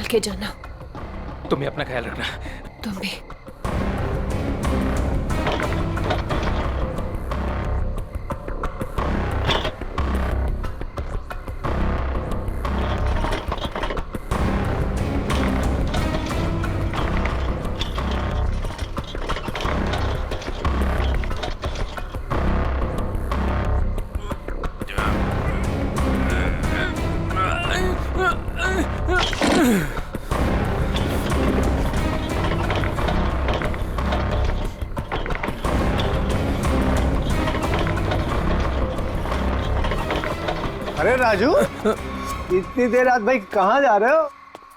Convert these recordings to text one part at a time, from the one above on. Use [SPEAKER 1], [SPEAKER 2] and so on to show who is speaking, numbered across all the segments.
[SPEAKER 1] के जाना।
[SPEAKER 2] तुम्हें अपना ख्याल रखना।
[SPEAKER 1] तुम भी।
[SPEAKER 3] अरे राजू, इतनी देर रात भाई कहाँ जा रहे हो?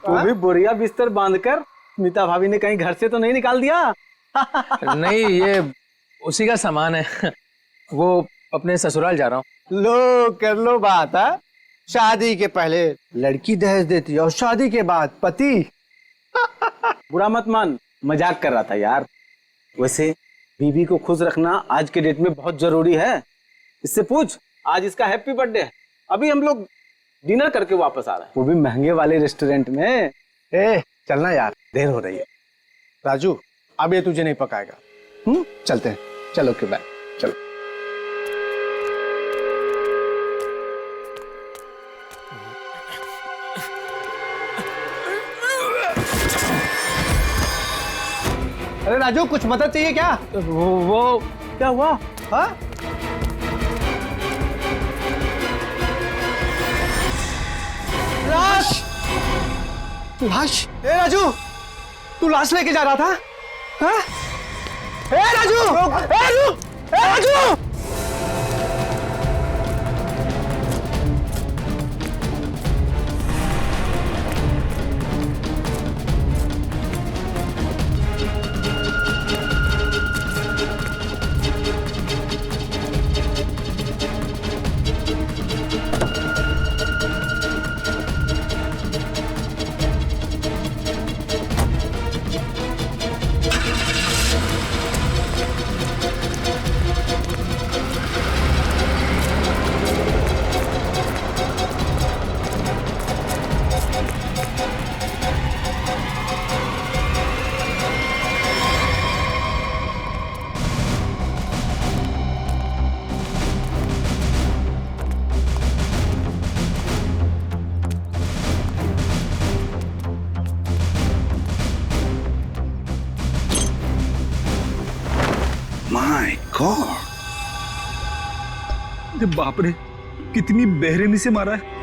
[SPEAKER 4] वो भी बोरिया बिस्तर बांधकर। मीता भाभी ने कहीं घर से तो नहीं निकाल दिया?
[SPEAKER 2] नहीं, ये उसी का सामान है। वो अपने ससुराल जा रहा हूँ।
[SPEAKER 3] लो कर लो बात है। शादी के पहले लड़की दहेज देती है और शादी के बाद पति।
[SPEAKER 4] बुरा मत मान, मजाक कर रहा था यार। वैसे बीवी को खुश रखना आज के डेट में बहुत जरूरी है। इससे पूछ, आज इसका हैप्पी बर्थडे है। अभी हम लोग डिनर करके वापस आ रहे हैं, वो भी महंगे वाले रेस्टोरेंट में।
[SPEAKER 3] चलना यार, देर हो रही है। राजू, अब ये तुझे नहीं पकाएगा। चलते हैं। चलो के बाय। चलो। अरे राजू, कुछ मदद चाहिए क्या?
[SPEAKER 4] वो क्या हुआ?
[SPEAKER 3] हाँ? लाश! लाश? ए राजू, तू लाश लेके जा रहा था? हाँ? ए राजू! ए राजू! ए राजू!
[SPEAKER 5] My god!
[SPEAKER 6] अरे बाप रे, कितनी बेरहमी से मारा है।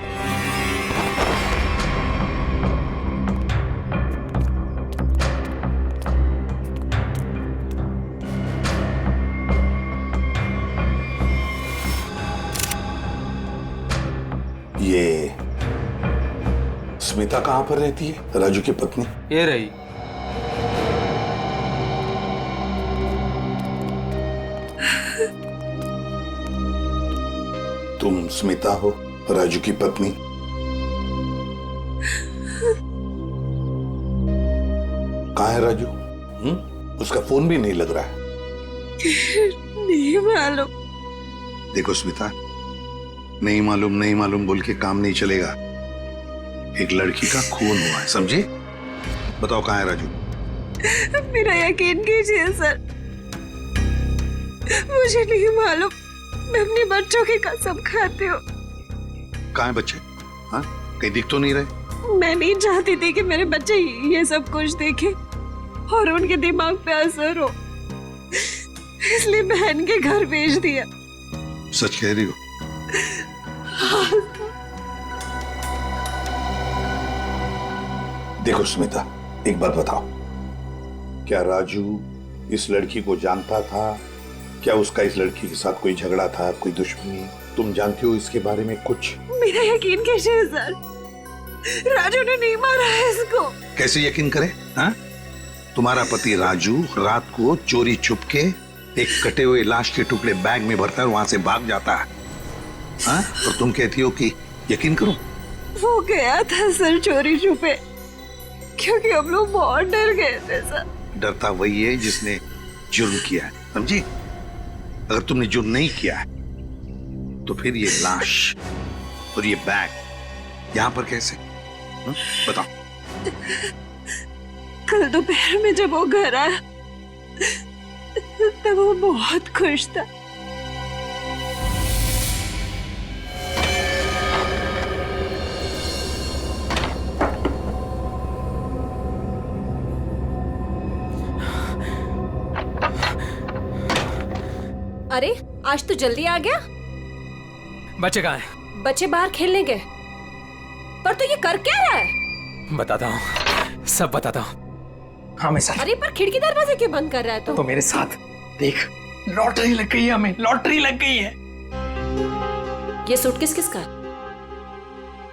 [SPEAKER 5] ये स्मिता कहाँ पर रहती है, राजू की पत्नी?
[SPEAKER 2] ये रही।
[SPEAKER 5] तुम स्मिता हो, राजू की पत्नी? कहाँ है राजू? उसका फोन भी नहीं लग रहा है।
[SPEAKER 1] नहीं मालूम।
[SPEAKER 5] देखो स्मिता, नहीं मालूम बोल के काम नहीं चलेगा। एक लड़की का खून हुआ है, समझे? बताओ कहाँ है राजू?
[SPEAKER 1] मेरा यकीन कीजिए सर, मुझे नहीं मालूम। मैं अपने बच्चों की कसम खाती हूँ।
[SPEAKER 5] कहाँ है बच्चे? हाँ, कहीं दिख तो नहीं रहे?
[SPEAKER 1] मैं नहीं चाहती थी कि मेरे बच्चे ये सब कुछ देखें और उनके दिमाग पे असर हो, इसलिए बहन के घर भेज दिया।
[SPEAKER 5] सच कह रही हो? देखो स्मिता, एक बात बताओ, क्या राजू इस लड़की को जानता था? क्या उसका इस लड़की के साथ कोई झगड़ा था, कोई दुश्मनी? तुम जानती हो इसके बारे में कुछ?
[SPEAKER 1] मेरा यकीन कीजिए सर, राजू ने नहीं मारा है इसको।
[SPEAKER 5] कैसे यकीन करे? हाँ? तुम्हारा पति राजू रात को चोरी छुप के एक कटे हुए लाश के टुकड़े बैग में भरता है और वहां से भाग जाता है। हाँ? और तुम कहती हो कि यकीन करो?
[SPEAKER 1] वो गया था सर चोरी छुपे, क्योंकि हम लोग बहुत डर गए थे सर।
[SPEAKER 5] डरता वही है जिसने जुर्म किया है, समझी? अगर तुमने जुर्म नहीं किया है तो फिर ये लाश और ये बैग यहाँ पर कैसे? बताओ।
[SPEAKER 1] कल दोपहर में जब वो घर आया तब वो बहुत खुश था।
[SPEAKER 7] अरे आज तो जल्दी आ गया।
[SPEAKER 2] बच्चे कहाँ हैं?
[SPEAKER 7] बच्चे बाहर खेलने गए। पर तो ये कर क्या रहा है?
[SPEAKER 2] बताता हूँ, सब बताता हूँ। हाँ मैं सर।
[SPEAKER 7] अरे पर खिड़की दरवाजे क्यों बंद कर रहा है
[SPEAKER 2] तो मेरे साथ देख, लॉटरी लग गई है, हमें लॉटरी लग गई है।
[SPEAKER 7] ये सूटकेस किसका है?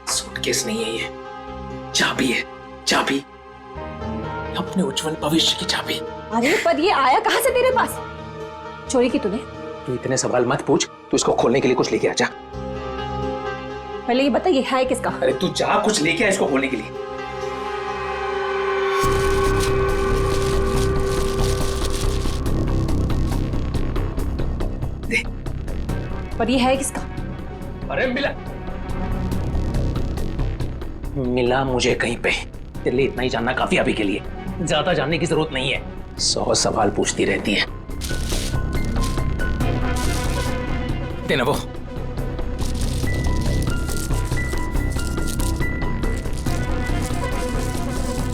[SPEAKER 2] सूटकेस नहीं है, ये चाबी है, चाबी, अपने उज्जवल भविष्य की चाबी।
[SPEAKER 7] अरे पर ये आया कहाँ से तेरे पास? चोरी की तूने?
[SPEAKER 2] तू इतने सवाल मत पूछ, तू इसको खोलने के लिए कुछ लेके आ जा।
[SPEAKER 7] पहले ये बता ये है किसका?
[SPEAKER 2] अरे तू जा, कुछ लेके आ इसको खोलने के लिए। दे।
[SPEAKER 7] पर ये है किसका?
[SPEAKER 2] अरे मिला मुझे कहीं पे। तेरे लिए इतना ही जानना काफी अभी के लिए, ज्यादा जानने की जरूरत नहीं है। 100 सवाल पूछती रहती है। देना वो।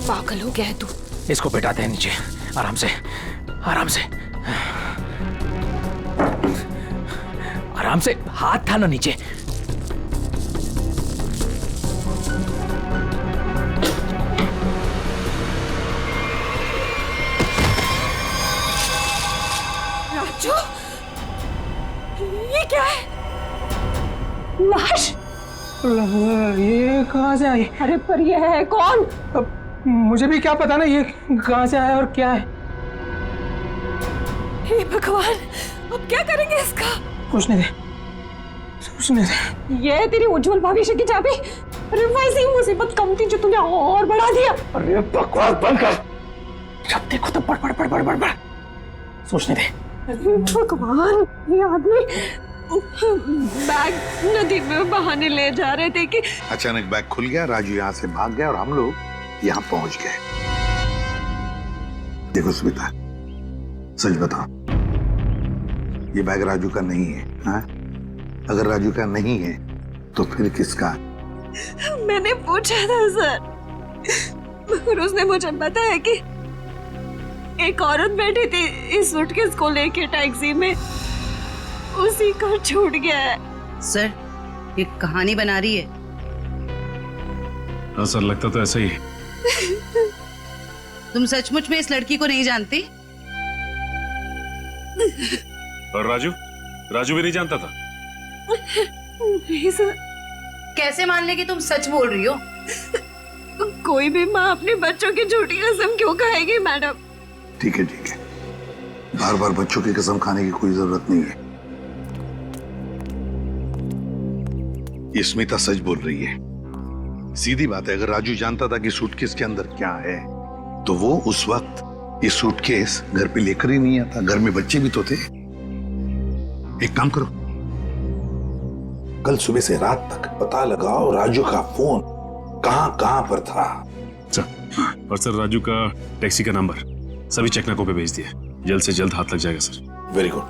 [SPEAKER 1] पागल हो गया है तू।
[SPEAKER 2] इसको बैठाते हैं नीचे, आराम से, आराम से, आराम से। हाथ था ना नीचे।
[SPEAKER 1] राजू, ये क्या है?
[SPEAKER 7] लाश?
[SPEAKER 2] ये कहाँ से आई?
[SPEAKER 7] अरे पर ये है कौन?
[SPEAKER 2] अब मुझे भी क्या पता ना ये कहाँ से आया और क्या है।
[SPEAKER 1] हे भगवान, अब क्या करेंगे इसका?
[SPEAKER 2] सोचने दे, सोचने दे।
[SPEAKER 7] ये है तेरी उज्जवल भविष्य की चाबी। अरे वैसे ही मुसीबत कम थी जो तूने और बढ़ा दिया।
[SPEAKER 2] अरे बकवास बंद कर, जब देखो तो बड़ बड़ बड़ बड़ बड़ बड़। सोचने दे।
[SPEAKER 7] भगवान, ये आदमी
[SPEAKER 1] बैग नदी में बहाने ले जा रहे थे कि
[SPEAKER 5] अचानक बैग खुल गया, राजू यहाँ से भाग गया और हम लोग यहाँ पहुंच गए। देखो स्मिता, सच बताओ, ये बैग राजू का नहीं है। हाँ? अगर राजू का नहीं है तो फिर किसका?
[SPEAKER 1] मैंने पूछा था सर, और उसने मुझे बताया कि एक औरत बैठी थी इस सूटकेस को लेके टैक्सी में, उसी को छूट गया है।
[SPEAKER 8] सर, ये कहानी बना रही है।
[SPEAKER 6] हाँ सर, लगता तो ऐसा ही है।
[SPEAKER 8] तुम सचमुच में इस लड़की को नहीं जानती?
[SPEAKER 6] और राजू भी नहीं जानता था?
[SPEAKER 1] नहीं सर।
[SPEAKER 8] कैसे मान ले कि तुम सच बोल रही हो?
[SPEAKER 1] कोई भी माँ अपने बच्चों की झूठी कसम क्यों खाएगी मैडम?
[SPEAKER 5] ठीक है ठीक है, बार बार बच्चों की कसम खाने की कोई जरूरत नहीं है। ये स्मिता सच बोल रही है। सीधी बात है, अगर राजू जानता था कि सूटकेस के अंदर क्या है तो वो उस वक्त ये सूटकेस घर पे लेकर ही नहीं आता। घर में बच्चे भी तो थे। एक काम करो, कल सुबह से रात तक पता लगाओ राजू का फोन कहां कहां पर था।
[SPEAKER 6] सर, और सर राजू का टैक्सी का नंबर सभी चेकनाकों पे भेज दिया, जल्द से जल्द हाथ लग जाएगा सर।
[SPEAKER 5] Very good.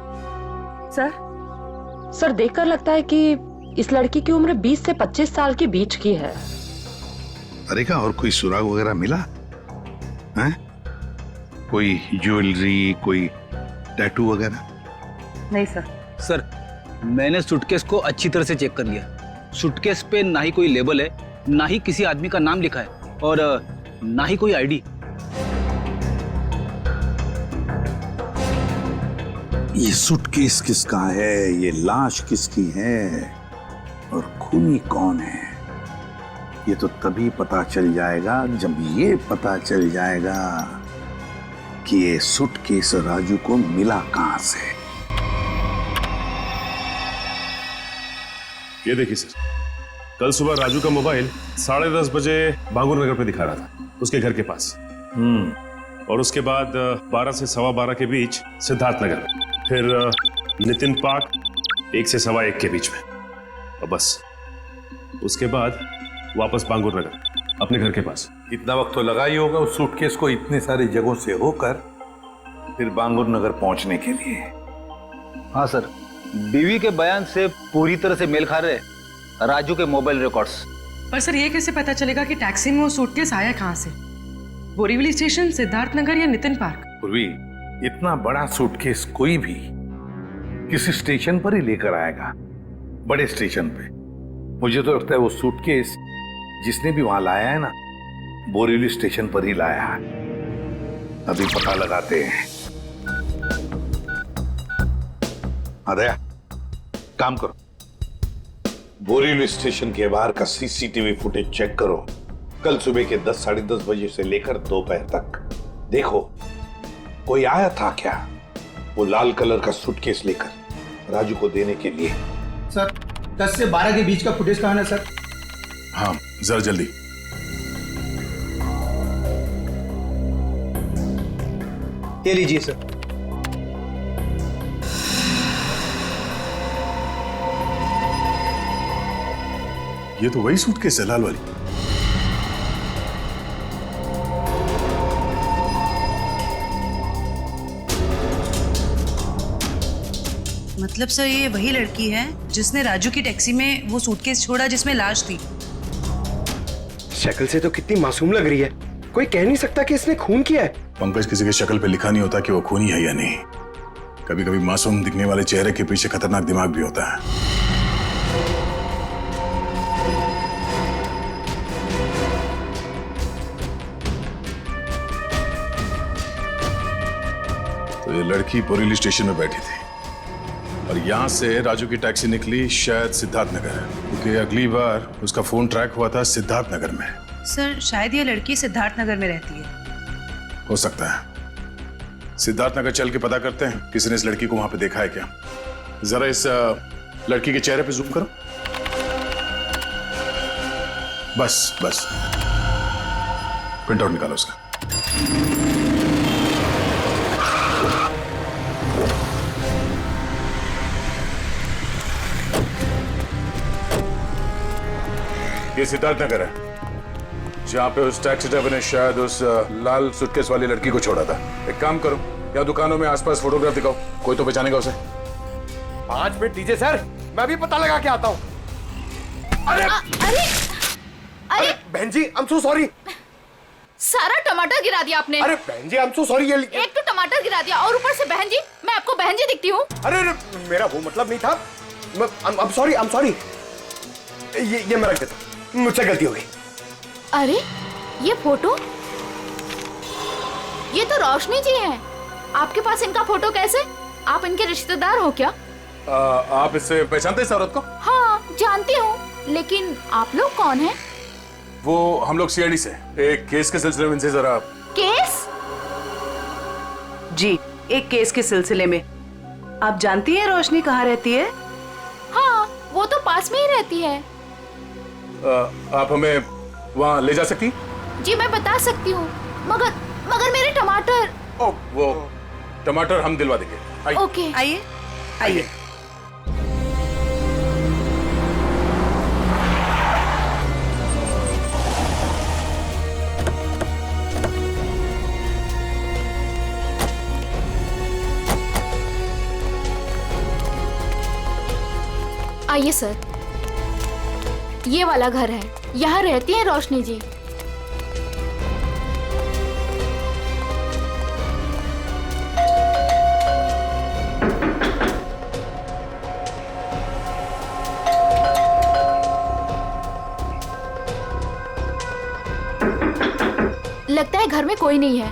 [SPEAKER 7] सर देखकर लगता है कि इस लड़की की उम्र 20 से 25 साल के बीच की है।
[SPEAKER 5] अरे का और कोई सुराग वगैरह मिला है? कोई ज्वेलरी, कोई टैटू वगैरह?
[SPEAKER 7] नहीं सर।
[SPEAKER 4] सर, मैंने सूटकेस को अच्छी तरह से चेक कर लिया। सूटकेस पे ना ही कोई लेबल है, ना ही किसी आदमी का नाम लिखा है और ना ही कोई आईडी।
[SPEAKER 5] ये सूटकेस किसका है, ये लाश किसकी है और खूनी कौन है, ये तो तभी पता चल जाएगा जब ये पता चल जाएगा कि ये सूटकेस राजू को मिला कहां से।
[SPEAKER 6] ये देखिए सर, कल सुबह राजू का मोबाइल 10:30 बजे बांगुर नगर पे दिखा रहा था, उसके घर के पास। और उसके बाद 12 से 12:15 के बीच सिद्धार्थ नगर, फिर नितिन पार्क 1 से 1:15 के बीच में, और बस उसके बाद वापस बांगुर नगर अपने घर के पास।
[SPEAKER 5] इतना वक्त तो लगा ही होगा उस सूटकेस को इतने सारी जगहों से होकर फिर बांगुर नगर पहुंचने के लिए।
[SPEAKER 4] हाँ सर, बीवी के बयान से पूरी तरह से मेल खा रहे राजू के मोबाइल रिकॉर्ड्स।
[SPEAKER 9] पर सर ये कैसे पता चलेगा कि टैक्सी में वो सूटकेस आया कहाँ से? बोरीवली स्टेशन, सिद्धार्थ नगर या नितिन पार्क?
[SPEAKER 5] पूर्वी, इतना बड़ा सूटकेस कोई भी किसी स्टेशन पर ही लेकर आएगा, बड़े स्टेशन पे। मुझे तो लगता है वो सूटकेस जिसने भी वहां लाया है ना, बोरीवली स्टेशन पर ही लाया है। अभी पता लगाते हैं। दया, काम करो, बोरीवली स्टेशन के बाहर का सीसीटीवी फुटेज चेक करो। कल सुबह के 10, 10:30 बजे से लेकर दोपहर तक देखो कोई आया था क्या वो लाल कलर का सूटकेस लेकर राजू को देने के लिए।
[SPEAKER 3] सर, 10 से 12 के बीच का फुटेज कहाँ है सर?
[SPEAKER 6] हाँ जरा जल्दी।
[SPEAKER 3] ये लीजिए सर।
[SPEAKER 6] ये तो वही सूटकेस है, लाल वाली।
[SPEAKER 8] मतलब सर ये वही लड़की है जिसने राजू की टैक्सी में वो सूटकेस छोड़ा जिसमें लाश थी।
[SPEAKER 3] शक्ल से तो कितनी मासूम लग रही है, कोई कह नहीं सकता कि इसने खून किया है।
[SPEAKER 6] पंकज, किसी की शक्ल पे लिखा नहीं होता कि वो खूनी है या नहीं। कभी कभी मासूम दिखने वाले चेहरे के पीछे खतरनाक दिमाग भी होता है। तो ये लड़की बोरीवली स्टेशन में बैठी थी और यहाँ से राजू की टैक्सी निकली शायद सिद्धार्थ नगर, क्योंकि अगली बार उसका फोन ट्रैक हुआ था सिद्धार्थ नगर में।
[SPEAKER 8] सर शायद ये लड़की सिद्धार्थ नगर में रहती है।
[SPEAKER 6] हो सकता है। सिद्धार्थ नगर चल के पता करते हैं किसी ने इस लड़की को वहां पे देखा है क्या। जरा इस लड़की के चेहरे पे जूम करो। बस बस, प्रिंट आउट निकालो उसका। ये सिद्धार्थ नगर है जहाँ पे उस टैक्सी ड्राइवर ने शायद उस लाल सूटकेस वाली लड़की को छोड़ा था। एक काम करो, या दुकानों में आसपास फोटोग्राफ दिखाओ, कोई तो पहचानेगा उसे।
[SPEAKER 3] 5 मिनट दीजिए सर, मैं भी पता लगा के आता हूँ। अरे
[SPEAKER 10] अरे
[SPEAKER 3] अरे बहन जी, आई एम सो सॉरी।
[SPEAKER 10] सारा टमाटर गिरा दिया आपने।
[SPEAKER 3] अरे बहन जी, आई एम सो सॉरी।
[SPEAKER 10] एक तो टमाटर गिरा दिया और ऊपर से बहन जी, मैं आपको बहन जी दिखती हूँ?
[SPEAKER 3] अरे मेरा वो मतलब नहीं था। I am sorry. ये मैं रख देता, मुझसे गलती हो गई।
[SPEAKER 10] अरे ये फोटो, ये तो रोशनी जी हैं। आपके पास इनका फोटो कैसे? आप इनके रिश्तेदार हो क्या?
[SPEAKER 6] आप इससे पहचानते हैं इस औरत को?
[SPEAKER 10] हाँ जानती हूँ, लेकिन आप लोग कौन हैं?
[SPEAKER 6] वो हम लोग सीआईडी से एक केस के सिलसिले में इनसे जरा।
[SPEAKER 10] केस?
[SPEAKER 8] जी, एक केस के सिलसिले में। आप जानती हैं रोशनी कहाँ रहती है?
[SPEAKER 10] हाँ, वो तो पास में ही रहती है।
[SPEAKER 6] आप हमें वहाँ ले जा सकती?
[SPEAKER 10] जी मैं बता सकती हूँ, मगर मेरे टमाटर।
[SPEAKER 6] ओ, वो टमाटर हम दिलवा देंगे। आइए।
[SPEAKER 10] ओके।
[SPEAKER 8] आइए आइए।
[SPEAKER 10] आइए सर, ये वाला घर है, यहाँ रहती है रोशनी जी। लगता है घर में कोई नहीं है।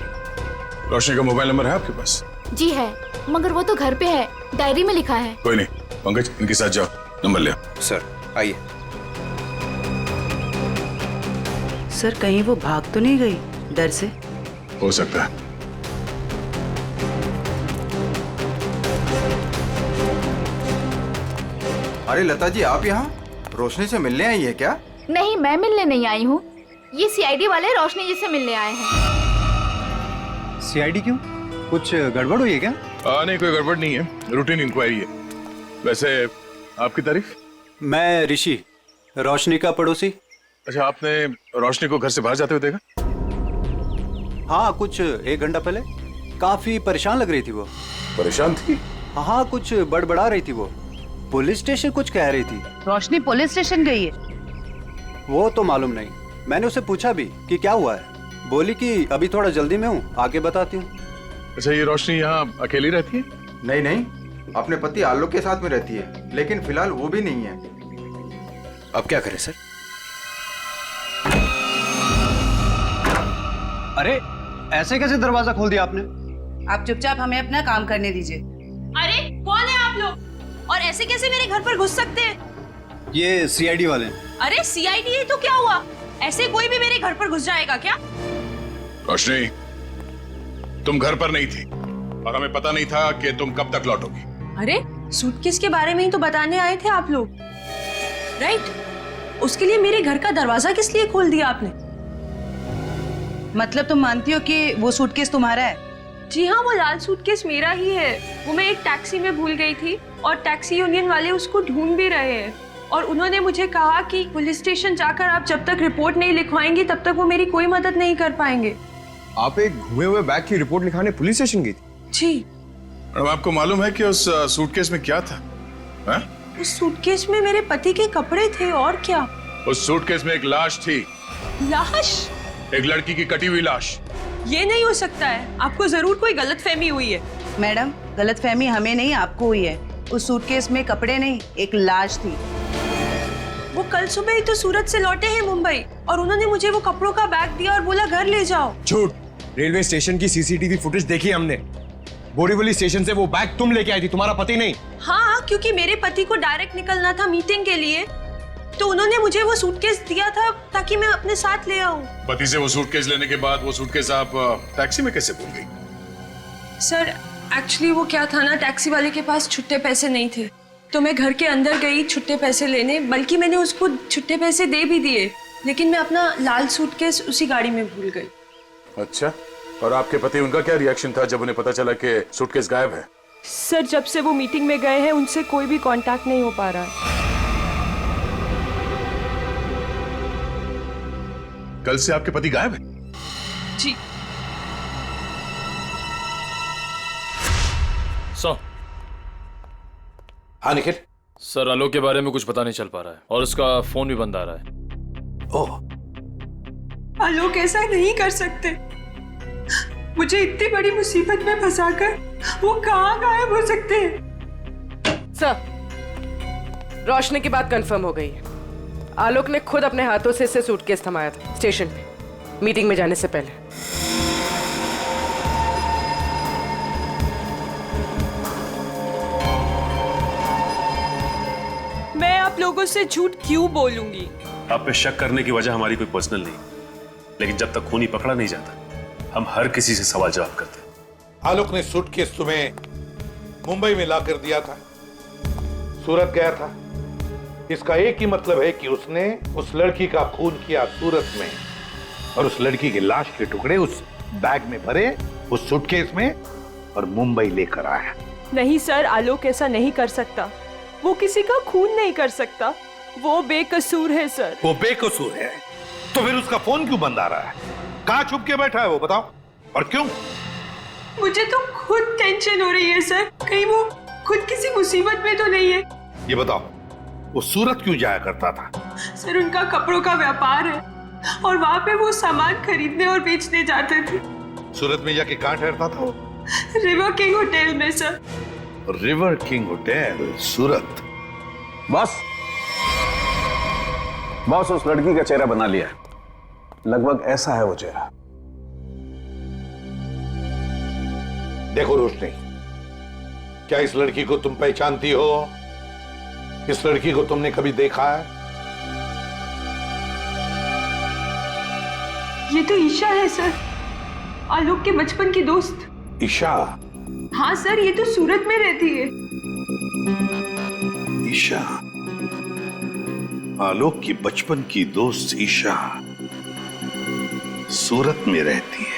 [SPEAKER 6] रोशनी का मोबाइल नंबर है आपके पास?
[SPEAKER 10] जी है, मगर वो तो घर पे है, डायरी में लिखा है।
[SPEAKER 6] कोई नहीं, पंकज इनके साथ जाओ, नंबर ले आओ।
[SPEAKER 3] सर आइए।
[SPEAKER 8] सर कहीं वो भाग तो नहीं गई डर से?
[SPEAKER 6] हो सकता है।
[SPEAKER 3] अरे लता जी, आप यहाँ रोशनी से मिलने आई है क्या?
[SPEAKER 10] नहीं, मैं मिलने नहीं आई हूँ, ये सीआईडी वाले रोशनी जी से मिलने आए हैं।
[SPEAKER 3] सीआईडी क्यों? कुछ गड़बड़ हुई है क्या?
[SPEAKER 6] नहीं, कोई गड़बड़ नहीं है, रूटीन इंक्वायरी है। वैसे आपकी तारीफ?
[SPEAKER 3] मैं ऋषि, रोशनी का पड़ोसी।
[SPEAKER 6] अच्छा, आपने रोशनी को घर से बाहर जाते हुए देखा?
[SPEAKER 3] हाँ, कुछ 1 घंटा पहले। काफी परेशान लग रही थी वो।
[SPEAKER 6] परेशान थी?
[SPEAKER 3] हाँ, कुछ बड़बड़ा रही थी वो। पुलिस स्टेशन कुछ कह रही थी।
[SPEAKER 8] रोशनी पुलिस स्टेशन गई है?
[SPEAKER 3] वो तो मालूम नहीं, मैंने उससे पूछा भी कि क्या हुआ है। बोली कि अभी थोड़ा जल्दी में हूँ, आके बताती हूँ।
[SPEAKER 6] अच्छा, ये रोशनी यहाँ अकेली रहती है?
[SPEAKER 11] नहीं नहीं, अपने पति आलोक के साथ में रहती है, लेकिन फिलहाल वो भी नहीं है।
[SPEAKER 3] अब क्या करें सर? अरे ऐसे कैसे दरवाजा खोल दिया आपने?
[SPEAKER 8] आप चुपचाप हमें अपना काम करने दीजिए।
[SPEAKER 7] अरे कौन है आप लोग, और ऐसे कैसे मेरे घर पर घुस सकते हैं?
[SPEAKER 3] ये सीआईडी वाले हैं।
[SPEAKER 7] अरे सीआईडी है तो क्या हुआ, ऐसे कोई भी मेरे घर पर घुस जाएगा क्या?
[SPEAKER 6] रोशनी, तुम घर पर नहीं थी और हमें पता नहीं था कि तुम कब तक लौटोगी।
[SPEAKER 7] अरे सूटकेस के बारे में ही तो बताने आए थे आप लोग, राइट? उसके लिए मेरे घर का दरवाजा किस लिए खोल दिया आपने?
[SPEAKER 8] मतलब तुम मानती हो कि वो सूटकेस तुम्हारा है?
[SPEAKER 7] जी हाँ, वो लाल सूटकेस मेरा ही है। वो मैं एक टैक्सी में भूल गई थी और टैक्सी यूनियन वाले उसको ढूंढ भी रहे हैं, और उन्होंने मुझे कहा कि पुलिस स्टेशन जाकर आप जब तक रिपोर्ट नहीं लिखवाएंगी तब तक वो मेरी कोई मदद नहीं कर पाएंगे।
[SPEAKER 12] आप एक घुमे हुए बैग की रिपोर्ट लिखाने पुलिस स्टेशन गई थी?
[SPEAKER 7] जी।
[SPEAKER 6] मैडम, आपको मालूम है कि उस सूटकेस में क्या था? है?
[SPEAKER 7] उस सूटकेस में मेरे पति के कपड़े थे, और क्या?
[SPEAKER 6] उस सूटकेस में एक लाश थी।
[SPEAKER 7] लाश?
[SPEAKER 6] एक लड़की की कटी हुई लाश।
[SPEAKER 7] ये नहीं हो सकता है, आपको जरूर कोई गलतफहमी हुई है।
[SPEAKER 8] मैडम, गलतफहमी हमें नहीं आपको हुई है। उस सूटकेस में कपड़े नहीं, एक लाश थी।
[SPEAKER 7] वो कल सुबह ही तो सूरत से लौटे हैं मुंबई, और उन्होंने मुझे वो कपड़ों का बैग दिया और बोला घर ले जाओ।
[SPEAKER 12] झूठ। रेलवे स्टेशन की सीसीटीवी फुटेज देखी हमने। बोरीवली स्टेशन से वो बैग तुम लेके आई थी, तुम्हारा पति नहीं।
[SPEAKER 7] हाँ, क्योंकि मेरे पति को डायरेक्ट निकलना था मीटिंग के लिए, तो उन्होंने मुझे वो सूटकेस दिया था ताकि मैं अपने साथ ले आऊं।
[SPEAKER 6] पति से वो सूटकेस लेने के बाद वो सूटकेस आप टैक्सी में कैसे भूल गई?
[SPEAKER 7] सर एक्चुअली वो क्या था ना, टैक्सी वाले के पास छुट्टे पैसे नहीं थे, तो मैं घर के अंदर गई छुट्टे पैसे लेने, बल्कि मैंने उसको छुट्टे पैसे दे भी दिए, लेकिन मैं अपना लाल सूटकेस उसी गाड़ी में भूल गई।
[SPEAKER 6] अच्छा, और आपके पति, उनका क्या रिएक्शन था जब उन्हें पता चला कि सूटकेस गायब है?
[SPEAKER 7] सर जब से वो मीटिंग में गए हैं उनसे कोई भी कांटेक्ट नहीं हो पा रहा है।
[SPEAKER 6] कल से आपके पति गायब है?
[SPEAKER 7] जी।
[SPEAKER 2] हाँ निखिल।
[SPEAKER 13] सर, आलोक के बारे में कुछ पता नहीं चल पा रहा है और उसका फोन भी बंद आ रहा है।
[SPEAKER 2] ओह,
[SPEAKER 7] आलोक ऐसा नहीं कर सकते, मुझे इतनी बड़ी मुसीबत में फंसाकर वो कहाँ गायब हो सकते हैं?
[SPEAKER 9] सर, रोशनी की बात कंफर्म हो गई है। आलोक ने खुद अपने हाथों से इसे सूटकेस थमाया था स्टेशन पे, मीटिंग में जाने से पहले।
[SPEAKER 7] मैं आप लोगों से झूठ क्यों बोलूंगी?
[SPEAKER 6] आप पे शक करने की वजह हमारी कोई पर्सनल नहीं, लेकिन जब तक खूनी पकड़ा नहीं जाता हम हर किसी से सवाल जवाब करते हैं।
[SPEAKER 5] आलोक ने सूटकेस तुम्हें मुंबई में ला कर दिया था, सूरत गया था। इसका एक ही मतलब है कि उसने उस लड़की का खून किया सूरत में, और उस लड़की की लाश के टुकड़े उस बैग में भरे, उस सूटकेस में, और मुंबई लेकर आया।
[SPEAKER 7] नहीं सर, आलोक ऐसा नहीं कर सकता। वो किसी का खून नहीं कर सकता। वो बेकसूर है सर।
[SPEAKER 5] वो बेकसूर है तो फिर उसका फोन क्यों बंद आ रहा है? कहाँ छुप के बैठा है वो, बताओ, और क्यों?
[SPEAKER 7] मुझे तो खुद टेंशन हो रही है सर, कहीं वो खुद किसी मुसीबत में तो नहीं है।
[SPEAKER 5] ये बताओ, वो सूरत क्यों जाया करता था?
[SPEAKER 7] सर उनका कपड़ों का व्यापार है और वहाँ पे वो सामान खरीदने और बेचने जाते थे।
[SPEAKER 5] सूरत में जाके कहाँ ठहरता था वो?
[SPEAKER 7] रिवर किंग होटल में सर।
[SPEAKER 5] रिवर किंग होटल, सूरत।
[SPEAKER 4] बॉस उस लड़की का चेहरा बना लिया, लगभग ऐसा है वो चेहरा।
[SPEAKER 5] देखो रोशनी, क्या इस लड़की को तुम पहचानती हो? इस लड़की को तुमने कभी देखा है?
[SPEAKER 7] ये तो ईशा है सर, आलोक के बचपन की दोस्त।
[SPEAKER 5] ईशा?
[SPEAKER 7] हाँ सर, ये तो सूरत में रहती है।
[SPEAKER 5] ईशा, आलोक की बचपन की दोस्त ईशा सूरत में रहती है।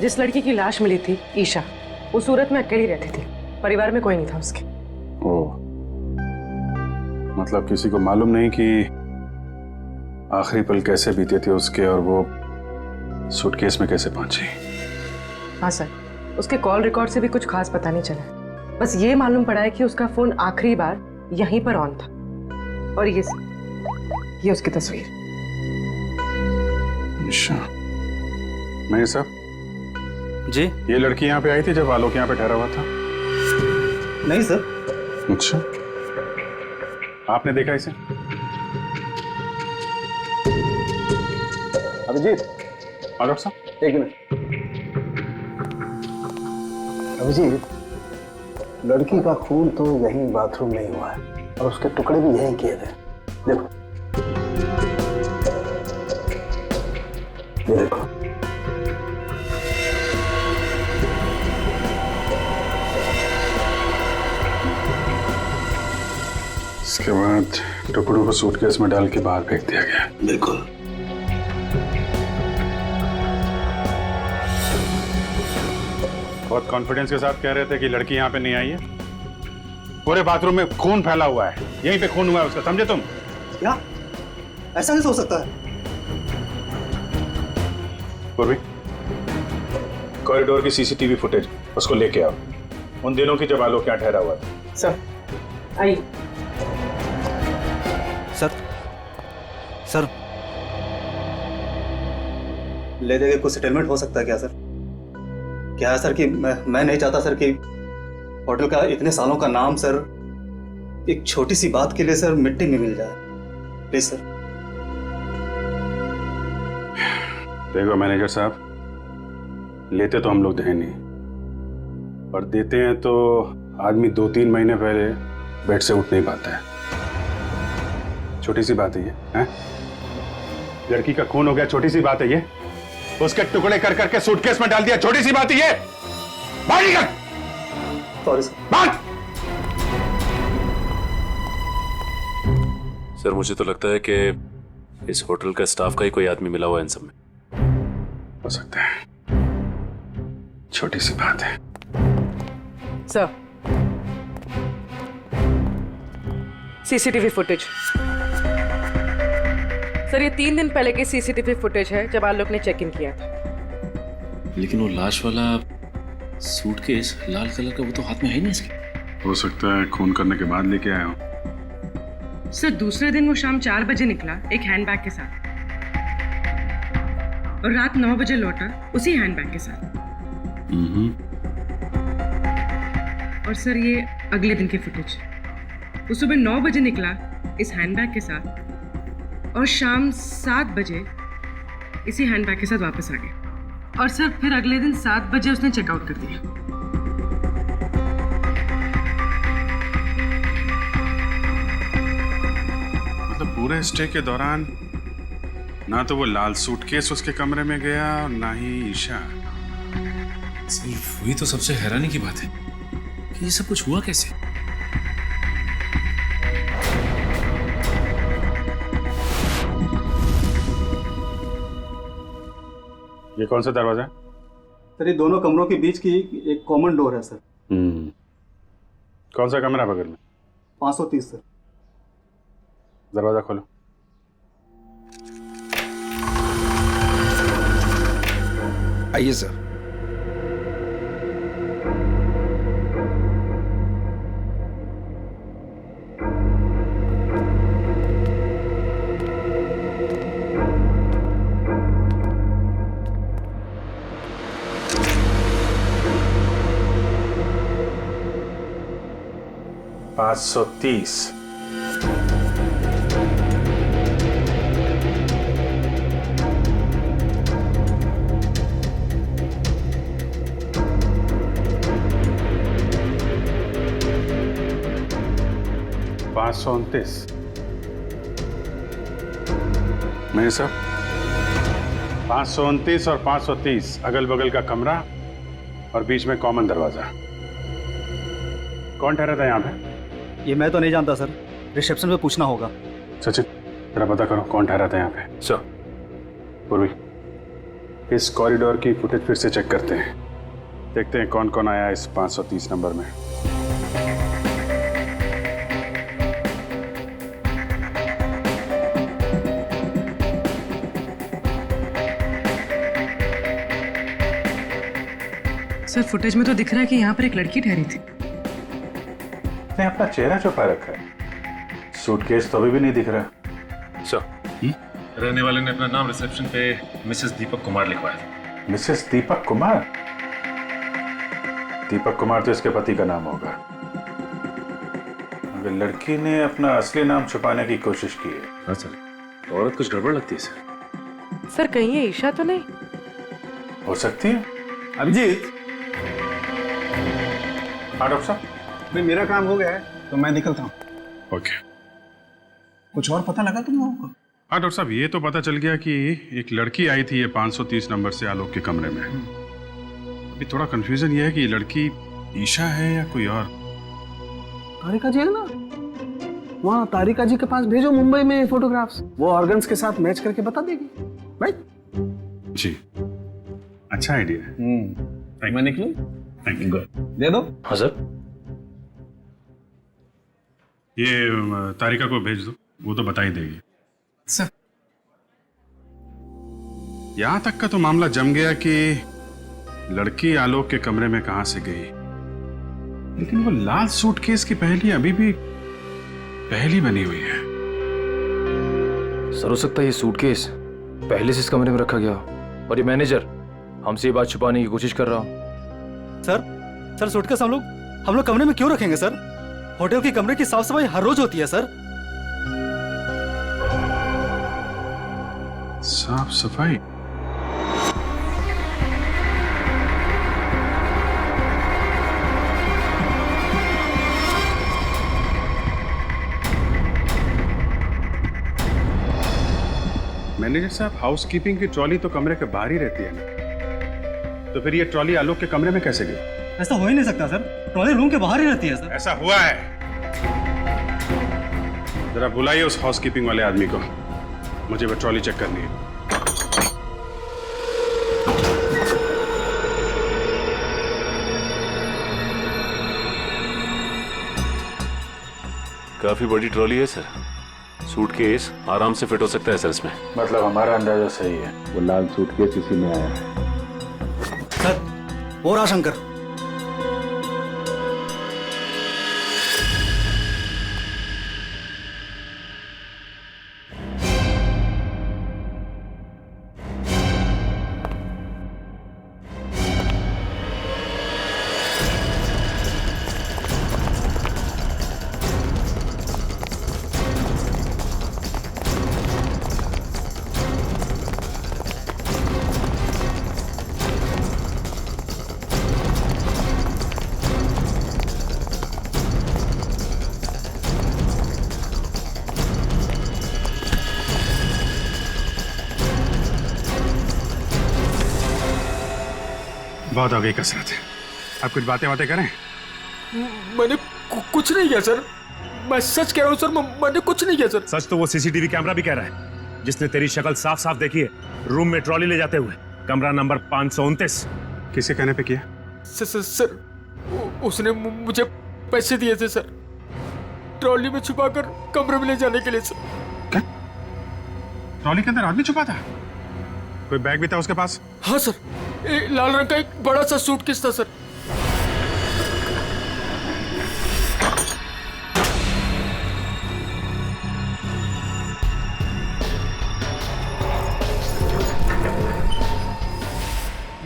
[SPEAKER 9] जिस लड़की की लाश मिली थी ईशा, वो सूरत में अकेली रहती थी, परिवार में कोई नहीं था उसके।
[SPEAKER 6] ओह, मतलब किसी को मालूम नहीं कि आखिरी पल कैसे बीते थे उसके, और वो सूटकेस में कैसे पहुंची।
[SPEAKER 9] हाँ सर, उसके कॉल रिकॉर्ड से भी कुछ खास पता नहीं चला। बस ये मालूम पड़ा है कि उसका फोन आखिरी बार यहीं पर ऑन था। और ये उसकी तस्वीर।
[SPEAKER 6] अच्छा, मैं सब
[SPEAKER 4] जी,
[SPEAKER 6] ये लड़की यहाँ पे आई थी जब आलोक यहाँ पे ठहरा हुआ था?
[SPEAKER 4] नहीं सर।
[SPEAKER 6] अच्छा, आपने देखा इसे?
[SPEAKER 4] अभिजीत,
[SPEAKER 6] डॉक्टर साहब
[SPEAKER 4] एक मिनट। अभिजीत, लड़की का खून तो यहीं बाथरूम में ही हुआ है और उसके टुकड़े भी यहीं किए थे। देखो, ये देखो।
[SPEAKER 6] इसके बाद टुकड़ों को सूटकेस में डाल के बाहर फेंक दिया गया।
[SPEAKER 4] बिल्कुल।
[SPEAKER 6] बहुत कॉन्फिडेंस के साथ कह रहे थे कि लड़की यहाँ पे नहीं आई है। पूरे बाथरूम में खून फैला हुआ है, यहीं पे खून हुआ है उसका, समझे तुम?
[SPEAKER 3] क्या? ऐसा नहीं हो सकता है।
[SPEAKER 6] पूर्वी, कॉरिडोर की सीसीटीवी फुटेज उसको लेके आओ, उन दिनों की जब आलोक यहाँ ठहरा हुआ था।
[SPEAKER 9] सर आइए।
[SPEAKER 3] सर ले देके कुछ सेटलमेंट हो सकता है क्या सर? क्या है सर कि मैं नहीं चाहता सर कि होटल का इतने सालों का नाम सर एक छोटी सी बात के लिए सर मिट्टी में मिल जाए। Please sir.
[SPEAKER 6] देखो मैनेजर साहब, लेते तो हम लोग हैं नहीं, और देते हैं तो आदमी 2-3 महीने पहले बेड से उठ नहीं पाता है। छोटी सी बात है ये, हैं? लड़की का खून हो गया, छोटी सी बात है ये। उसके टुकड़े कर करके सूटकेस में डाल दिया, छोटी सी बात है ये। बाहर निकल।
[SPEAKER 3] Sorry sir.
[SPEAKER 6] बात।
[SPEAKER 13] सर मुझे तो लगता है कि इस होटल का स्टाफ का ही कोई आदमी मिला हुआ है इन सब में।
[SPEAKER 6] हो सकता है, छोटी सी बात है।
[SPEAKER 9] Sir, CCTV footage. सर ये 3 दिन पहले की सीसीटीवी फुटेज है जब आलोक ने चेक इन किया था।
[SPEAKER 13] लेकिन वो लाश वाला सूटकेस लाल कलर का, वो तो हाथ में है ही नहीं इसके।
[SPEAKER 6] हो सकता है खून करने के बाद लेके आया हो।
[SPEAKER 9] सर दूसरे दिन वो शाम 4 बजे निकला एक हैंडबैग के साथ। और रात 9 बजे लौटा उसी हैंडबैग के साथ। और सर ये अगले दिन की फुटेज। वो सुबह 9 बजे निकला इस हैंडबैग के साथ और शाम 7 बजे इसी हैंडबैग के साथ वापस आ गया। और सर फिर अगले दिन 7 बजे उसने चेकआउट कर दिया।
[SPEAKER 6] मतलब पूरे स्टे के दौरान ना तो वो लाल सूटकेस उसके कमरे में गया और ना ही ईशा।
[SPEAKER 13] सिर्फ वही तो सबसे हैरानी की बात है कि ये सब कुछ हुआ कैसे।
[SPEAKER 6] ये कौन सा दरवाजा है?
[SPEAKER 3] सर ये दोनों कमरों के बीच की एक कॉमन डोर है सर।
[SPEAKER 6] कौन सा कमरा बगल में?
[SPEAKER 3] 530 सर।
[SPEAKER 6] दरवाजा खोलो।
[SPEAKER 12] आइए सर।
[SPEAKER 6] पाँच 530। नहीं सर, 529 और 530 अगल बगल का कमरा और बीच में कॉमन दरवाजा। कौन ठहरा था यहाँ पे?
[SPEAKER 3] ये मैं तो नहीं जानता सर, रिसेप्शन पे पूछना होगा।
[SPEAKER 6] सचिन जरा पता करो कौन ठहरा था यहाँ पे। सर। पूर्वी, इस कॉरिडोर की फुटेज फिर से चेक करते हैं, देखते हैं कौन कौन आया इस 530 नंबर में।
[SPEAKER 9] सर फुटेज में तो दिख रहा है कि यहाँ पर एक लड़की ठहरी थी।
[SPEAKER 6] ने अपना चेहरा छुपा रखा है, सूटकेस तो अभी भी नहीं दिख रहा। सर,
[SPEAKER 13] रहने वाले ने अपना नाम रिसेप्शन पे मिसेस दीपक कुमार लिखवाया था।
[SPEAKER 6] मिसेस दीपक कुमार? दीपक कुमार तो इसके पति का नाम होगा, मगर लड़की ने अपना असली नाम छुपाने की कोशिश की है।
[SPEAKER 13] हाँ सर, औरत कुछ गड़बड़ लगती है सर।
[SPEAKER 9] सर कहीं ये ईशा तो नहीं?
[SPEAKER 6] हो सकती है।
[SPEAKER 4] अभिजीत,
[SPEAKER 6] हाँ डॉक्टर साहब।
[SPEAKER 4] भाई मेरा काम हो गया है तो मैं निकलता हूँ।
[SPEAKER 6] ओके।
[SPEAKER 4] कुछ और पता लगा तुम लोगों को?
[SPEAKER 6] हाँ डॉक्टर साहब, ये तो पता चल गया कि एक लड़की आई थी ये 530 नंबर से आलोक के कमरे में। अभी थोड़ा कंफ्यूजन ये है कि ये लड़की ईशा है या कोई और।
[SPEAKER 4] तारिका जी है ना, वहाँ तारिका जी के पास भेजो मुंबई में फोटोग्राफ्स, वो ऑर्गन्स के साथ मैच करके बता देगी। राइट
[SPEAKER 6] जी, अच्छा आइडिया है।
[SPEAKER 4] मैं निकलूं?
[SPEAKER 6] Thank you.
[SPEAKER 4] दे दो।
[SPEAKER 13] हाँ सर।
[SPEAKER 6] ये तारिका को भेज दो, वो तो बता ही देगी।
[SPEAKER 4] सर
[SPEAKER 6] यहां तक का तो मामला जम गया कि लड़की आलोक के कमरे में कहां से गई, लेकिन वो लाल सूटकेस की पहेली अभी भी पहेली बनी हुई है।
[SPEAKER 14] सर हो सकता है ये सूटकेस पहले से इस कमरे में रखा गया और ये मैनेजर हमसे ये बात छुपाने की कोशिश कर रहा हो।
[SPEAKER 3] सर सूटकेस हम लोग कमरे में क्यों रखेंगे सर? होटल के कमरे की साफ सफाई हर रोज होती है सर।
[SPEAKER 6] साफ सफाई? मैनेजर साहब, हाउसकीपिंग की ट्रॉली तो कमरे के बाहर ही रहती है ना, तो फिर ये ट्रॉली आलोक के कमरे में कैसे गई?
[SPEAKER 3] ऐसा हो ही नहीं सकता सर, ट्रॉली रूम के बाहर ही रहती है सर।
[SPEAKER 6] ऐसा हुआ है। जरा बुलाइए उस हाउसकीपिंग वाले आदमी को, मुझे वो ट्रॉली चेक करनी है।
[SPEAKER 13] काफी बड़ी ट्रॉली है सर, सूटकेस आराम से फिट हो सकता है सर इसमें।
[SPEAKER 6] मतलब हमारा अंदाजा सही है, वो लाल सूटकेस इसी में आया है।
[SPEAKER 3] सर वो रहा शंकर।
[SPEAKER 6] बहुत हो गई कसरत। अब कुछ बातें करें।
[SPEAKER 14] मैंने कुछ नहीं किया सर, मैं सच कह रहा हूँ सर, मैंने कुछ नहीं किया सर।
[SPEAKER 6] सच तो वो सीसीटीवी कैमरा भी कह रहा है, जिसने तेरी शक्ल साफ साफ देखी है रूम में ट्रॉली ले जाते हुए, कमरा नंबर 529। किसके कहने पे किया?
[SPEAKER 14] सर उसने मुझे पैसे दिए थे सर, ट्रॉली में छुपाकर कमरे में ले जाने के लिए सर।
[SPEAKER 6] क्या? ट्रॉली के अंदर आदमी छुपा था? कोई बैग भी था उसके पास?
[SPEAKER 14] हाँ सर, लाल रंग का एक बड़ा सा सूटकेस था सर।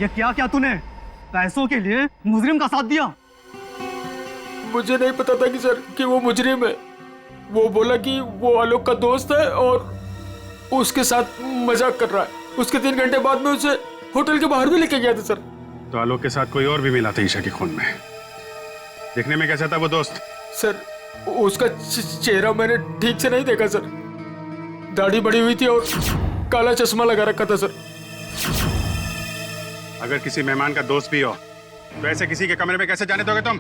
[SPEAKER 3] ये क्या क्या तूने पैसों के लिए मुजरिम का साथ दिया?
[SPEAKER 14] मुझे नहीं पता था कि सर कि वो मुजरिम है। वो बोला कि वो आलोक का दोस्त है और उसके साथ मजाक कर रहा है। उसके 3 घंटे बाद में उसे होटल के बाहर भी लेके गया था सर।
[SPEAKER 6] तो आलोक के साथ कोई और भी मिला था ईशा के खून में? देखने में कैसा था वो दोस्त?
[SPEAKER 14] सर उसका चेहरा मैंने ठीक से नहीं देखा सर, दाढ़ी बड़ी हुई थी और काला चश्मा लगा रखा था सर।
[SPEAKER 6] अगर किसी मेहमान का दोस्त भी हो तो ऐसे किसी के कमरे में कैसे जाने दोगे तुम?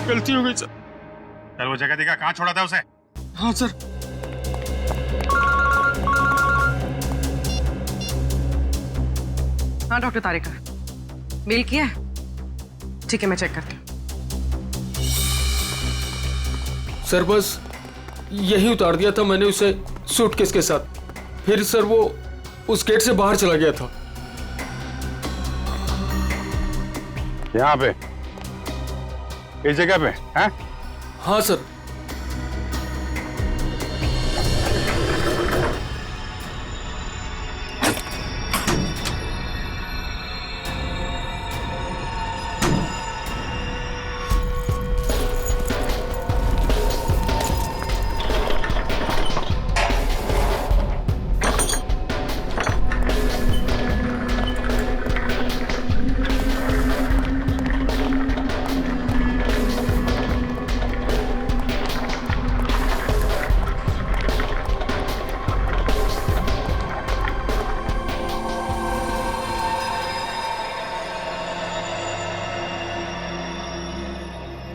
[SPEAKER 14] गलती हो गई सर।
[SPEAKER 6] चल वो जगह दिखा, कहाँ छोड़ा था उसे?
[SPEAKER 14] हाँ सर।
[SPEAKER 9] हाँ डॉक्टर तारिका, मेल किया है? ठीक है, मैं चेक करती हूँ।
[SPEAKER 14] सर बस यही उतार दिया था मैंने उसे सूटकेस के साथ, फिर सर वो उस गेट से बाहर चला गया था।
[SPEAKER 6] यहाँ पे, इस जगह पे? हैं?
[SPEAKER 14] हाँ सर।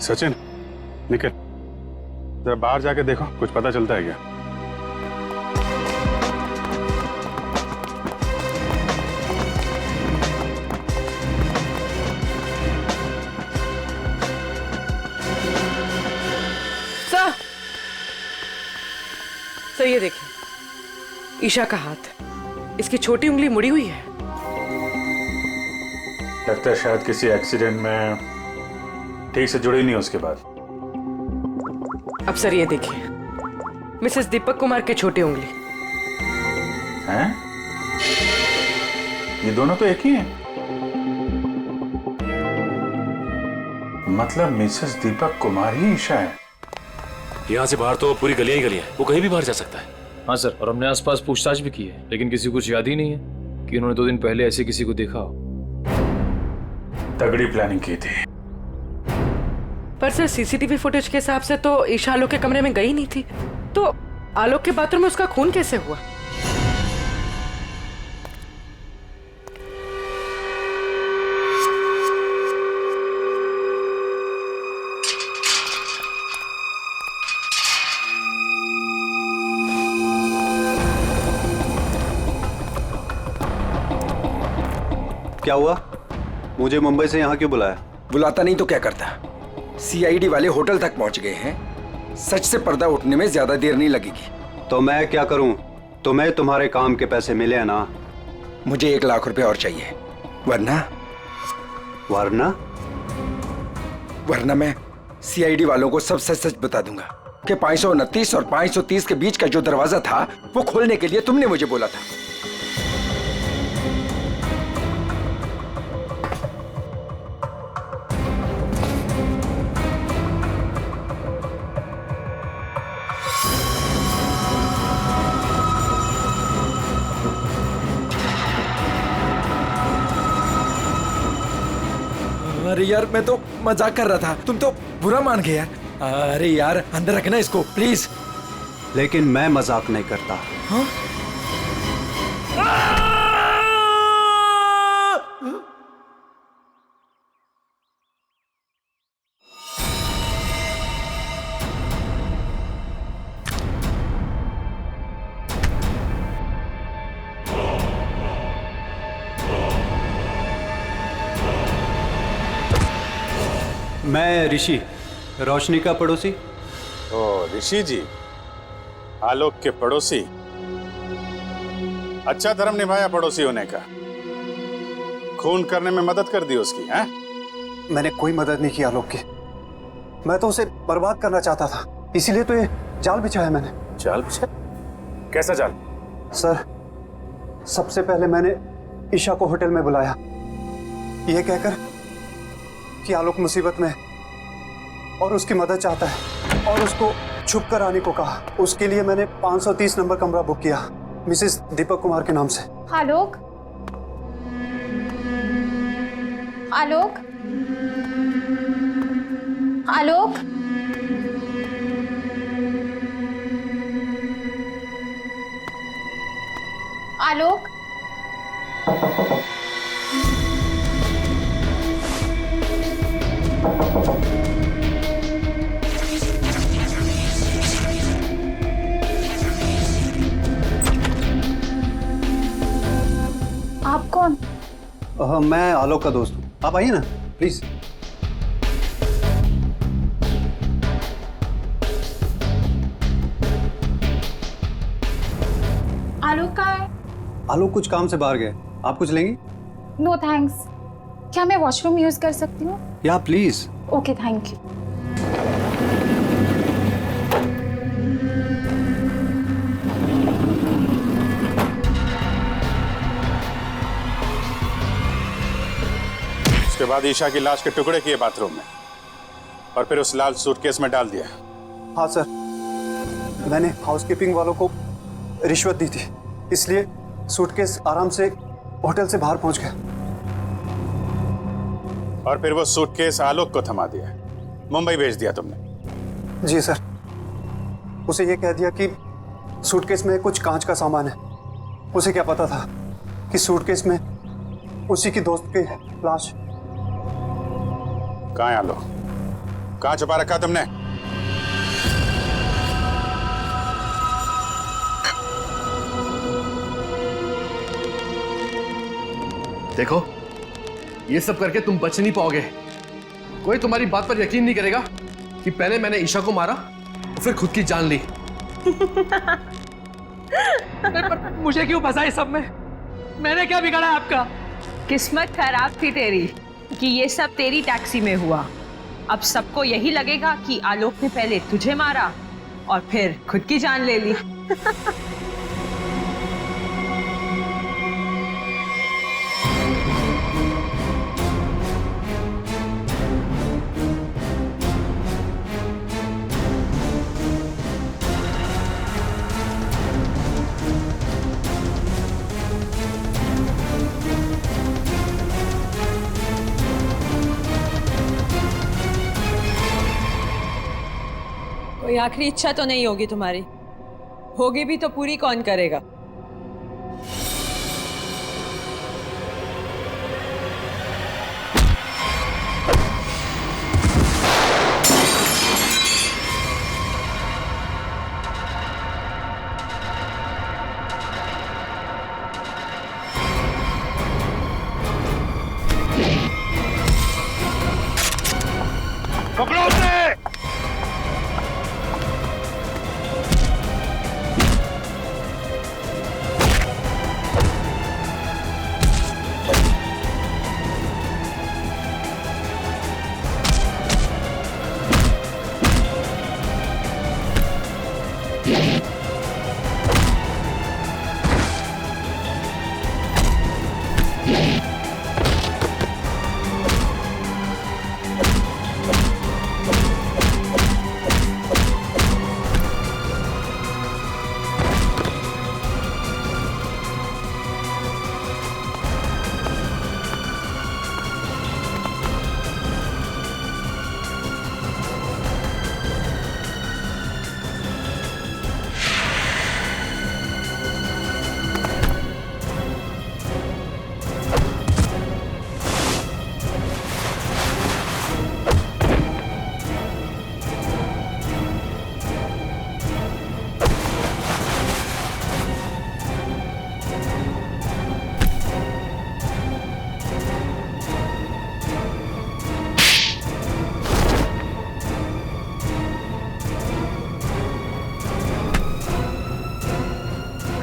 [SPEAKER 6] सचिन, निकल जरा बाहर जाके देखो, कुछ पता चलता है क्या?
[SPEAKER 9] सर ये देखिए, ईशा का हाथ, इसकी छोटी उंगली मुड़ी हुई है।
[SPEAKER 13] लगता है शायद किसी एक्सीडेंट में ठीक से जुड़ी नहीं उसके बाद।
[SPEAKER 9] अब सर ये देखिए, मिसेस दीपक कुमार के छोटी उंगली।
[SPEAKER 13] हैं? ये दोनों तो एक ही हैं। मतलब मिसेस दीपक कुमार ही ईशा है।
[SPEAKER 14] यहाँ से बाहर तो पूरी गलियां ही गलियां हैं, वो कहीं भी बाहर जा सकता है। हाँ सर, और हमने आसपास पूछताछ भी की है, लेकिन किसी को कुछ याद ही नहीं है कि उन्होंने 2 दिन पहले ऐसे किसी को देखा हो।
[SPEAKER 13] तगड़ी प्लानिंग की थी।
[SPEAKER 9] पर सर सीसीटीवी फुटेज के हिसाब से तो ईशा आलोक के कमरे में गई नहीं थी, तो आलोक के बाथरूम में उसका खून कैसे हुआ?
[SPEAKER 3] क्या हुआ? मुझे मुंबई से यहाँ क्यों बुलाया?
[SPEAKER 11] बुलाता नहीं तो क्या करता? सीआईडी वाले होटल तक पहुंच गए हैं। सच से पर्दा उठने में ज्यादा देर नहीं लगेगी।
[SPEAKER 3] तो मैं क्या करूं? तुम्हें तुम्हारे काम के पैसे मिले हैं ना?
[SPEAKER 11] मुझे 1 लाख रुपए और चाहिए, वरना वरना मैं सीआईडी वालों को सब सच सच बता दूंगा कि 529 और 530 के बीच का जो दरवाजा था वो खोलने के लिए तुमने मुझे बोला था। अरे यार, मैं तो मजाक कर रहा था, तुम तो बुरा मान गए यार। अरे यार, अंदर रखना इसको प्लीज।
[SPEAKER 3] लेकिन मैं मजाक नहीं करता।
[SPEAKER 11] हाँ?
[SPEAKER 15] मैं ऋषि, रोशनी का पड़ोसी।
[SPEAKER 16] ओ ऋषि जी, आलोक के पड़ोसी। अच्छा धर्म निभाया पड़ोसी होने का। खून करने में मदद कर दी उसकी, हैं?
[SPEAKER 15] मैंने कोई मदद नहीं की आलोक की। मैं तो उसे बर्बाद करना चाहता था, इसीलिए तो ये जाल बिछाया मैंने।
[SPEAKER 16] जाल बिछाया? कैसा जाल?
[SPEAKER 15] सर, सबसे पहले मैंने ईशा को होटल में बुलाया, ये कहकर कि आलोक मुसीबत में और उसकी मदद चाहता है, और उसको छुप कर आने को कहा। उसके लिए मैंने 530 नंबर कमरा बुक किया, मिसेस दीपक कुमार के नाम से।
[SPEAKER 10] आलोक, आलोक, आलोक, आलोक, आप कौन?
[SPEAKER 15] मैं आलोक का दोस्त हूँ, आप आइए ना प्लीज।
[SPEAKER 10] आलोक कहाँ है?
[SPEAKER 15] आलोक कुछ काम से बाहर गए, आप कुछ लेंगी?
[SPEAKER 10] No thanks. क्या मैं वॉशरूम यूज कर सकती हूँ?
[SPEAKER 15] या प्लीज।
[SPEAKER 10] Okay, thank you.
[SPEAKER 16] उसके बाद ईशा की लाश के टुकड़े किए बाथरूम में और फिर उस लाल सूटकेस में डाल दिया।
[SPEAKER 15] हाँ सर, मैंने हाउसकीपिंग वालों को रिश्वत दी थी, इसलिए सूटकेस आराम से होटल से बाहर पहुंच गया।
[SPEAKER 16] और फिर वो सूटकेस आलोक को थमा दिया, मुंबई भेज दिया तुमने?
[SPEAKER 15] जी सर, उसे ये कह दिया कि सूटकेस में कुछ कांच का सामान है। उसे क्या पता था कि सूटकेस में उसी की दोस्त की लाश।
[SPEAKER 16] कहाँ है आलोक? कहाँ छुपा रखा तुमने?
[SPEAKER 17] देखो, ये सब करके तुम बच नहीं पाओगे। कोई तुम्हारी बात पर यकीन नहीं करेगा कि पहले मैंने ईशा को मारा और फिर खुद की जान ली।
[SPEAKER 18] मुझे क्यों फंसा इस सब में? मैंने क्या बिगाड़ा आपका?
[SPEAKER 7] किस्मत खराब थी तेरी कि ये सब तेरी टैक्सी में हुआ। अब सबको यही लगेगा कि आलोक ने पहले तुझे मारा और फिर खुद की जान ले ली। कोई आखिरी इच्छा तो नहीं होगी तुम्हारी? होगी भी तो पूरी कौन करेगा?
[SPEAKER 16] पकड़ो उसे!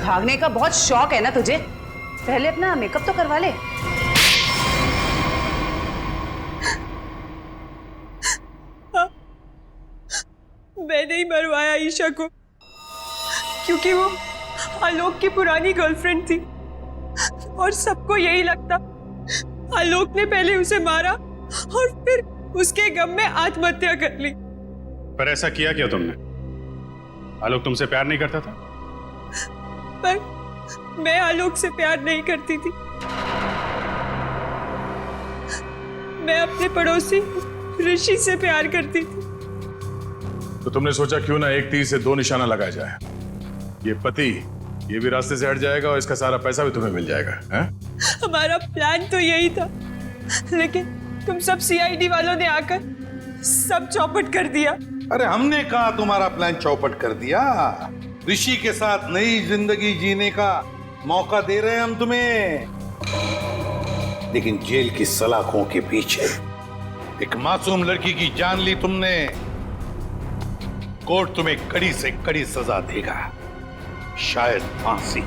[SPEAKER 8] भागने का बहुत शौक है ना तुझे? पहले अपना मेकअप तो करवा ले।
[SPEAKER 7] मैंने ही मरवाया ईशा को, क्योंकि वो आलोक की पुरानी गर्लफ्रेंड थी और सबको यही लगता आलोक ने पहले उसे मारा और फिर उसके गम में आत्महत्या कर ली।
[SPEAKER 6] पर ऐसा किया क्या तुमने? आलोक तुमसे प्यार नहीं करता था?
[SPEAKER 7] पर मैं आलोक से प्यार नहीं करती थी। मैं अपने पड़ोसी ऋषि से प्यार करती थी।
[SPEAKER 6] तो तुमने सोचा क्यों ना एक तीर से दो निशाना लगाया जाए। ये पति ये भी रास्ते से हट जाएगा और इसका सारा पैसा भी तुम्हें मिल जाएगा। हैं?
[SPEAKER 7] हमारा प्लान तो यही था, लेकिन तुम सब सीआईडी वालों ने आकर सब चौपट कर दिया।
[SPEAKER 5] अरे हमने कहा तुम्हारा प्लान चौपट कर दिया। ऋषि के साथ नई जिंदगी जीने का मौका दे रहे हैं हम तुम्हें, लेकिन जेल की सलाखों के पीछे एक मासूम लड़की की जान ली तुमने। कोर्ट तुम्हें कड़ी से कड़ी सजा देगा, शायद फांसी।